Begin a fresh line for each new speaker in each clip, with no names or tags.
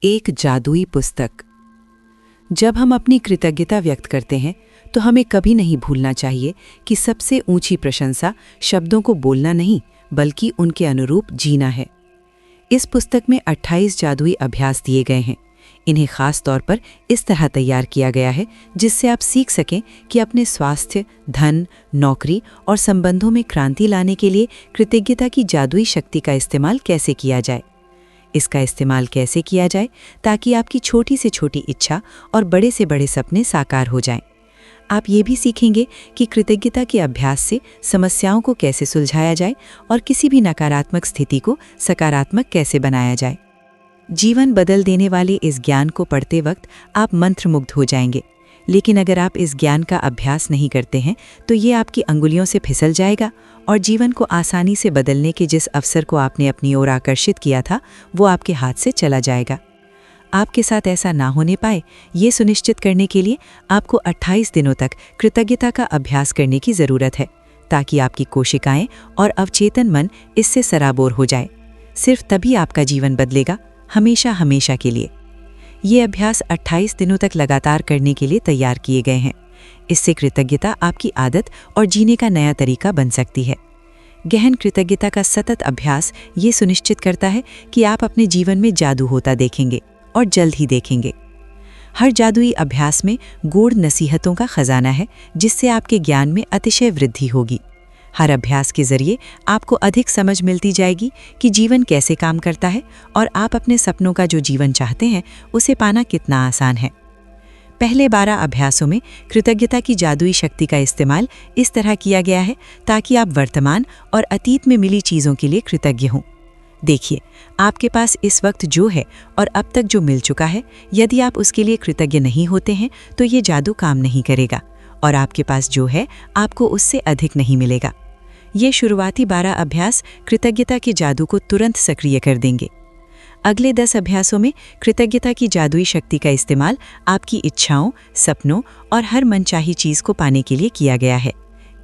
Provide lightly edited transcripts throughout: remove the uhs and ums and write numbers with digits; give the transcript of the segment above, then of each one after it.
एक जादुई पुस्तक। जब हम अपनी कृतज्ञता व्यक्त करते हैं तो हमें कभी नहीं भूलना चाहिए कि सबसे ऊंची प्रशंसा शब्दों को बोलना नहीं बल्कि उनके अनुरूप जीना है। इस पुस्तक में 28 जादुई अभ्यास दिए गए हैं। इन्हें खास तौर पर इस तरह तैयार किया गया है जिससे आप सीख सकें कि अपने स्वास्थ्य, धन, नौकरी और संबंधों में क्रांति लाने के लिए कृतज्ञता की जादुई शक्ति का इस्तेमाल कैसे किया जाए। इसका इस्तेमाल कैसे किया जाए ताकि आपकी छोटी से छोटी इच्छा और बड़े से बड़े सपने साकार हो जाएं। आप ये भी सीखेंगे कि कृतज्ञता के अभ्यास से समस्याओं को कैसे सुलझाया जाए और किसी भी नकारात्मक स्थिति को सकारात्मक कैसे बनाया जाए। जीवन बदल देने वाले इस ज्ञान को पढ़ते वक्त आप मंत्रमुग्ध हो जाएंगे, लेकिन अगर आप इस ज्ञान का अभ्यास नहीं करते हैं तो ये आपकी अंगुलियों से फिसल जाएगा और जीवन को आसानी से बदलने के जिस अवसर को आपने अपनी ओर आकर्षित किया था वो आपके हाथ से चला जाएगा। आपके साथ ऐसा ना होने पाए, ये सुनिश्चित करने के लिए आपको 28 दिनों तक कृतज्ञता का अभ्यास करने की ज़रूरत है ताकि आपकी कोशिकाएं और अवचेतन मन इससे सराबोर हो जाए। सिर्फ तभी आपका जीवन बदलेगा, हमेशा हमेशा के लिए। ये अभ्यास 28 दिनों तक लगातार करने के लिए तैयार किए गए हैं। इससे कृतज्ञता आपकी आदत और जीने का नया तरीका बन सकती है। गहन कृतज्ञता का सतत अभ्यास ये सुनिश्चित करता है कि आप अपने जीवन में जादू होता देखेंगे और जल्द ही देखेंगे। हर जादुई अभ्यास में गूढ़ नसीहतों का खजाना है जिससे आपके ज्ञान में अतिशय वृद्धि होगी। हर अभ्यास के जरिए आपको अधिक समझ मिलती जाएगी कि जीवन कैसे काम करता है और आप अपने सपनों का जो जीवन चाहते हैं उसे पाना कितना आसान है। पहले 12 अभ्यासों में कृतज्ञता की जादुई शक्ति का इस्तेमाल इस तरह किया गया है ताकि आप वर्तमान और अतीत में मिली चीज़ों के लिए कृतज्ञ हों। देखिए, आपके पास इस वक्त जो है और अब तक जो मिल चुका है, यदि आप उसके लिए कृतज्ञ नहीं होते हैं तो ये जादू काम नहीं करेगा और आपके पास जो है आपको उससे अधिक नहीं मिलेगा। ये शुरुआती 12 अभ्यास कृतज्ञता के जादू को तुरंत सक्रिय कर देंगे। अगले 10 अभ्यासों में कृतज्ञता की जादुई शक्ति का इस्तेमाल आपकी इच्छाओं, सपनों और हर मनचाही चीज़ को पाने के लिए किया गया है।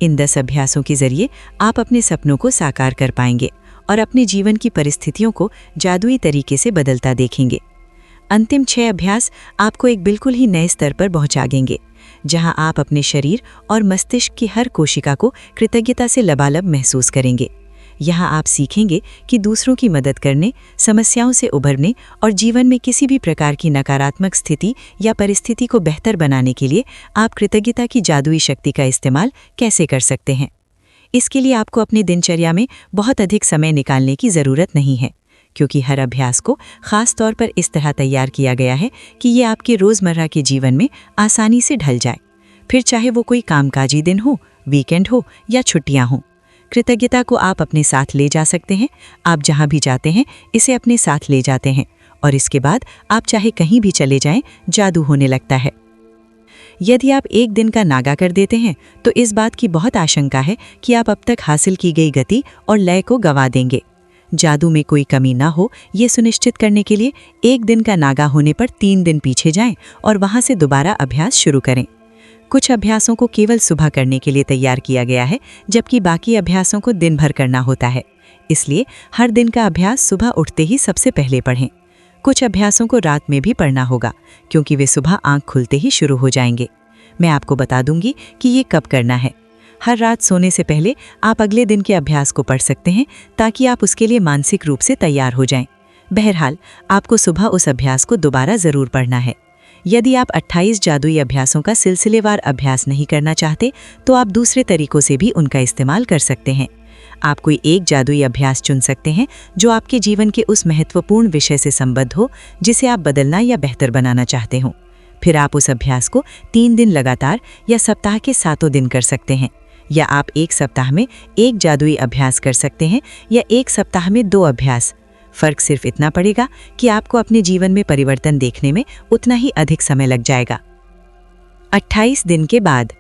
इन 10 अभ्यासों के जरिए आप अपने सपनों को साकार कर पाएंगे और अपने जीवन की परिस्थितियों को जादुई तरीके से बदलता देखेंगे। अंतिम 6 अभ्यास आपको एक बिल्कुल ही नए स्तर पर पहुंचा देंगे, जहां आप अपने शरीर और मस्तिष्क की हर कोशिका को कृतज्ञता से लबालब महसूस करेंगे। यहाँ आप सीखेंगे कि दूसरों की मदद करने, समस्याओं से उभरने और जीवन में किसी भी प्रकार की नकारात्मक स्थिति या परिस्थिति को बेहतर बनाने के लिए आप कृतज्ञता की जादुई शक्ति का इस्तेमाल कैसे कर सकते हैं। इसके लिए आपको अपनी दिनचर्या में बहुत अधिक समय निकालने की ज़रूरत नहीं है, क्योंकि हर अभ्यास को खास तौर पर इस तरह तैयार किया गया है कि ये आपके रोज़मर्रा के जीवन में आसानी से ढल जाए, फिर चाहे वो कोई कामकाजी दिन हो, वीकेंड हो या छुट्टियां हों। कृतज्ञता को आप अपने साथ ले जा सकते हैं। आप जहां भी जाते हैं इसे अपने साथ ले जाते हैं और इसके बाद आप चाहे कहीं भी चले जाएं, जादू होने लगता है। यदि आप एक दिन का नागा कर देते हैं तो इस बात की बहुत आशंका है कि आप अब तक हासिल की गई गति और लय को गंवा देंगे। जादू में कोई कमी ना हो, ये सुनिश्चित करने के लिए एक दिन का नागा होने पर 3 दिन पीछे जाएं और वहां से दोबारा अभ्यास शुरू करें। कुछ अभ्यासों को केवल सुबह करने के लिए तैयार किया गया है, जबकि बाकी अभ्यासों को दिन भर करना होता है। इसलिए हर दिन का अभ्यास सुबह उठते ही सबसे पहले पढ़ें। कुछ अभ्यासों को रात में भी पढ़ना होगा, क्योंकि वे सुबह आंख खुलते ही शुरू हो जाएंगे। मैं आपको बता दूंगी कि ये कब करना है। हर रात सोने से पहले आप अगले दिन के अभ्यास को पढ़ सकते हैं ताकि आप उसके लिए मानसिक रूप से तैयार हो जाएं। बहरहाल, आपको सुबह उस अभ्यास को दोबारा ज़रूर पढ़ना है। यदि आप 28 जादुई अभ्यासों का सिलसिलेवार अभ्यास नहीं करना चाहते तो आप दूसरे तरीकों से भी उनका इस्तेमाल कर सकते हैं। आप कोई एक जादुई अभ्यास चुन सकते हैं जो आपके जीवन के उस महत्वपूर्ण विषय से संबद्ध हो जिसे आप बदलना या बेहतर बनाना चाहते हो। फिर आप उस अभ्यास को 3 दिन लगातार या सप्ताह के 7 दिन कर सकते हैं, या आप एक सप्ताह में एक जादुई अभ्यास कर सकते हैं या एक सप्ताह में 2 अभ्यास। फर्क सिर्फ इतना पड़ेगा कि आपको अपने जीवन में परिवर्तन देखने में उतना ही अधिक समय लग जाएगा। 28 दिन के बाद,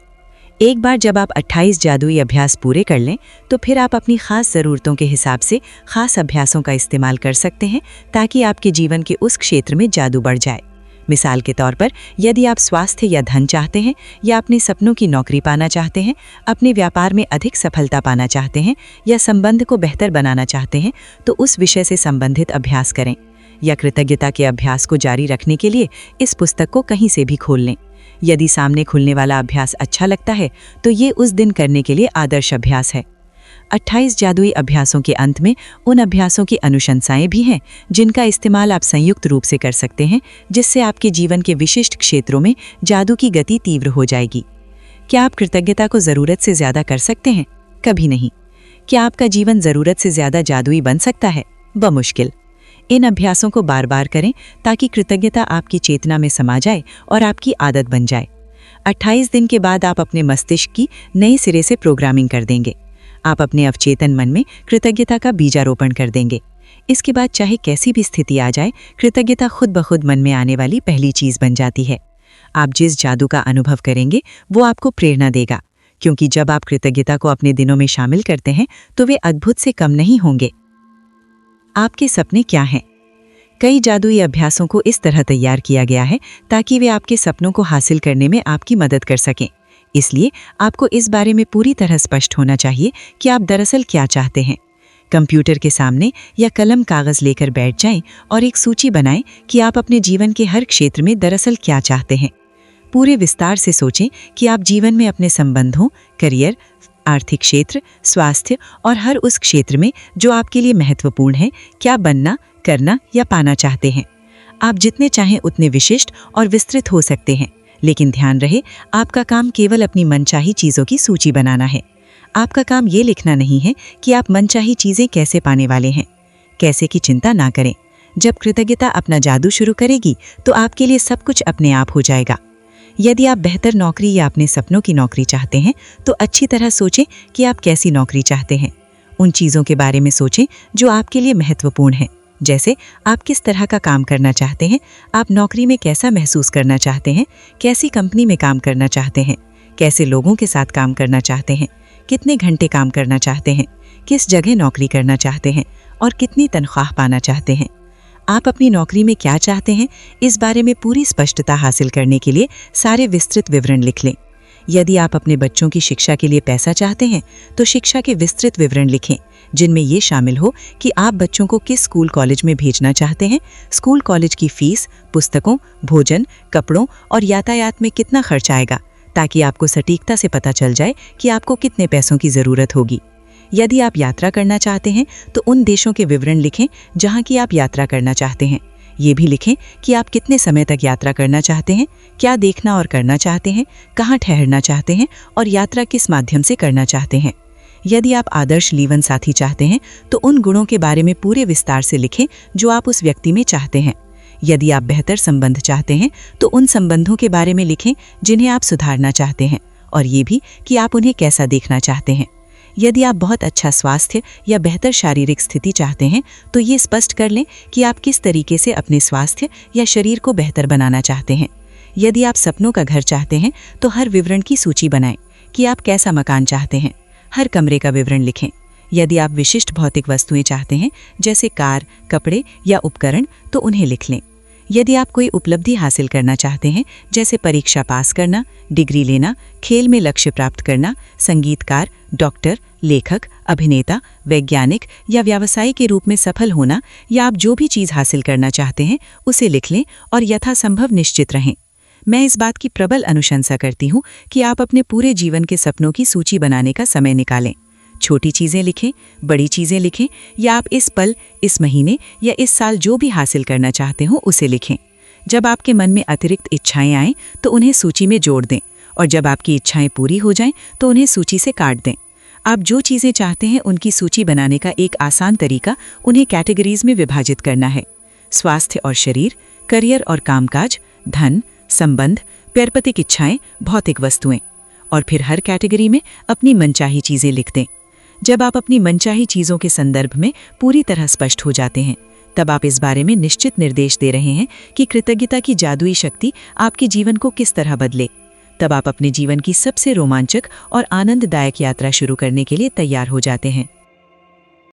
एक बार जब आप 28 जादुई अभ्यास पूरे कर लें तो फिर आप अपनी खास ज़रूरतों के हिसाब से खास अभ्यासों का इस्तेमाल कर सकते हैं ताकि आपके जीवन के उस क्षेत्र में जादू बढ़ जाए। मिसाल के तौर पर, यदि आप स्वास्थ्य या धन चाहते हैं, या अपने सपनों की नौकरी पाना चाहते हैं, अपने व्यापार में अधिक सफलता पाना चाहते हैं, या संबंध को बेहतर बनाना चाहते हैं, तो उस विषय से संबंधित अभ्यास करें। या कृतज्ञता के अभ्यास को जारी रखने के लिए इस पुस्तक को कहीं से भी खोल लें। यदि सामने खुलने वाला अभ्यास अच्छा लगता है तो ये उस दिन करने के लिए आदर्श अभ्यास है। 28 जादुई अभ्यासों के अंत में उन अभ्यासों की अनुशंसाएं भी हैं जिनका इस्तेमाल आप संयुक्त रूप से कर सकते हैं, जिससे आपके जीवन के विशिष्ट क्षेत्रों में जादू की गति तीव्र हो जाएगी। क्या आप कृतज्ञता को ज़रूरत से ज़्यादा कर सकते हैं? कभी नहीं। क्या आपका जीवन ज़रूरत से ज़्यादा जादुई बन सकता है? बमुश्किल। इन अभ्यासों को बार बार करें ताकि कृतज्ञता आपकी चेतना में समा जाए और आपकी आदत बन जाए। 28 दिन के बाद आप अपने मस्तिष्क की नए सिरे से प्रोग्रामिंग कर देंगे। आप अपने अवचेतन मन में कृतज्ञता का बीजारोपण कर देंगे। इसके बाद चाहे कैसी भी स्थिति आ जाए, कृतज्ञता खुद ब खुद मन में आने वाली पहली चीज़ बन जाती है। आप जिस जादू का अनुभव करेंगे वो आपको प्रेरणा देगा, क्योंकि जब आप कृतज्ञता को अपने दिनों में शामिल करते हैं तो वे अद्भुत से कम नहीं होंगे। आपके सपने क्या हैं? कई जादुई अभ्यासों को इस तरह तैयार किया गया है ताकि वे आपके सपनों को हासिल करने में आपकी मदद कर सकें। इसलिए आपको इस बारे में पूरी तरह स्पष्ट होना चाहिए कि आप दरअसल क्या चाहते हैं। कंप्यूटर के सामने या कलम कागज लेकर बैठ जाएं और एक सूची बनाएं कि आप अपने जीवन के हर क्षेत्र में दरअसल क्या चाहते हैं। पूरे विस्तार से सोचें कि आप जीवन में अपने संबंधों, करियर, आर्थिक क्षेत्र, स्वास्थ्य और हर उस क्षेत्र में जो आपके लिए महत्वपूर्ण है, क्या बनना, करना या पाना चाहते हैं। आप जितने चाहें उतने विशिष्ट और विस्तृत हो सकते हैं, लेकिन ध्यान रहे आपका काम केवल अपनी मनचाही चीज़ों की सूची बनाना है। आपका काम ये लिखना नहीं है कि आप मनचाही चीज़ें कैसे पाने वाले हैं। कैसे की चिंता ना करें। जब कृतज्ञता अपना जादू शुरू करेगी तो आपके लिए सब कुछ अपने आप हो जाएगा। यदि आप बेहतर नौकरी या अपने सपनों की नौकरी चाहते हैं तो अच्छी तरह सोचें कि आप कैसी नौकरी चाहते हैं। उन चीज़ों के बारे में सोचें जो आपके लिए महत्वपूर्ण हैं, जैसे आप किस तरह का काम करना चाहते हैं, आप नौकरी में कैसा महसूस करना चाहते हैं, कैसी कंपनी में काम करना चाहते हैं, कैसे लोगों के साथ काम करना चाहते हैं, कितने घंटे काम करना चाहते हैं, किस जगह नौकरी करना चाहते हैं और कितनी तनख्वाह पाना चाहते हैं। आप अपनी नौकरी में क्या चाहते हैं, इस बारे में पूरी स्पष्टता हासिल करने के लिए सारे विस्तृत विवरण लिख लें। यदि आप अपने बच्चों की शिक्षा के लिए पैसा चाहते हैं तो शिक्षा के विस्तृत विवरण लिखें, जिनमें ये शामिल हो कि आप बच्चों को किस स्कूल कॉलेज में भेजना चाहते हैं, स्कूल कॉलेज की फीस, पुस्तकों, भोजन, कपड़ों और यातायात में कितना खर्च आएगा, ताकि आपको सटीकता से पता चल जाए कि आपको कितने पैसों की ज़रूरत होगी। यदि आप यात्रा करना चाहते हैं तो उन देशों के विवरण लिखें जहां की आप यात्रा करना चाहते हैं। ये भी लिखें कि आप कितने समय तक यात्रा करना चाहते हैं, क्या देखना और करना चाहते हैं, कहाँ ठहरना चाहते हैं और यात्रा किस माध्यम से करना चाहते हैं। यदि आप आदर्श जीवन साथी चाहते हैं तो उन गुणों के बारे में पूरे विस्तार से लिखें जो आप उस व्यक्ति में चाहते हैं। यदि आप बेहतर संबंध चाहते हैं तो उन संबंधों के बारे में लिखें जिन्हें आप सुधारना चाहते हैं, और ये भी कि आप उन्हें कैसा देखना चाहते हैं। यदि आप बहुत अच्छा स्वास्थ्य या बेहतर शारीरिक स्थिति चाहते हैं तो ये स्पष्ट कर लें कि आप किस तरीके से अपने स्वास्थ्य या शरीर को बेहतर बनाना चाहते हैं। यदि आप सपनों का घर चाहते हैं तो हर विवरण की सूची बनाएं कि आप कैसा मकान चाहते हैं। हर कमरे का विवरण लिखें। यदि आप विशिष्ट भौतिक वस्तुएं चाहते हैं जैसे कार, कपड़े या उपकरण तो उन्हें लिख लें। यदि आप कोई उपलब्धि हासिल करना चाहते हैं जैसे परीक्षा पास करना, डिग्री लेना, खेल में लक्ष्य प्राप्त करना, संगीतकार, डॉक्टर, लेखक, अभिनेता, वैज्ञानिक या व्यवसायी के रूप में सफल होना, या आप जो भी चीज़ हासिल करना चाहते हैं उसे लिख लें और यथासंभव निश्चित रहें। मैं इस बात की प्रबल अनुशंसा करती हूँ कि आप अपने पूरे जीवन के सपनों की सूची बनाने का समय निकालें। छोटी चीज़ें लिखें, बड़ी चीज़ें लिखें, या आप इस पल, इस महीने या इस साल जो भी हासिल करना चाहते हो उसे लिखें। जब आपके मन में अतिरिक्त इच्छाएं आएं तो उन्हें सूची में जोड़ दें, और जब आपकी इच्छाएं पूरी हो जाएं तो उन्हें सूची से काट दें। आप जो चीज़ें चाहते हैं उनकी सूची बनाने का एक आसान तरीका उन्हें कैटेगरीज में विभाजित करना है। स्वास्थ्य और शरीर, करियर और कामकाज, धन, संबंध, पैरपतिक इच्छाएं, भौतिक वस्तुएं, और फिर हर कैटेगरी में अपनी मनचाही चीज़ें लिख दें। जब आप अपनी मनचाही चीज़ों के संदर्भ में पूरी तरह स्पष्ट हो जाते हैं तब आप इस बारे में निश्चित निर्देश दे रहे हैं कि कृतज्ञता की जादुई शक्ति आपके जीवन को किस तरह बदले। तब आप अपने जीवन की सबसे रोमांचक और आनंददायक यात्रा शुरू करने के लिए तैयार हो जाते हैं।